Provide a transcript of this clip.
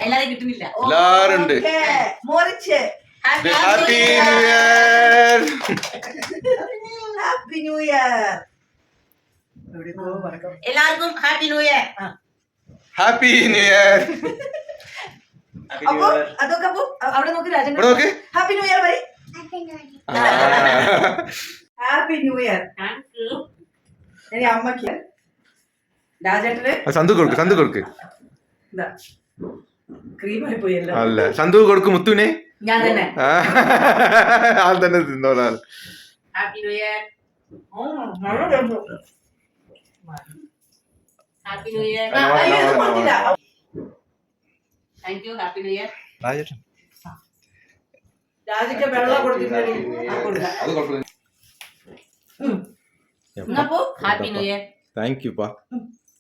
എല്ലാരും കിട്ടുന്നില്ല. എല്ലാരും ഉണ്ട്. മുറിച്ച് happy new year. Happy new year. എല്ലാവർക്കും happy new year. Happy new year. അപ്പൊ അതൊക്കെ അപ്പൊ അവിടെ നോക്ക് രാജൻ. ഇവിടെ നോക്ക്. Happy new year bye. Happy new year. ഇനി അമ്മക്ക് രാജേട്ടന് സന്തു കൊടുക്ക്, സന്തു കൊടുക്ക്. എന്താ ക്രീമായി പോയല്ലോ. അല്ല സന്തു കൊടുക്ക് മുത്തുവിനെ. ഞാൻ തന്നെ ആൾ തന്നെ തിന്നോളാം. Happy new year. Happy new year. Thank you. Happy new year. രാജയ്ക്ക് വെള്ളം കൊടുത്തിട്ടുണ്ടെങ്കിൽ happy new year. Thank you പാ.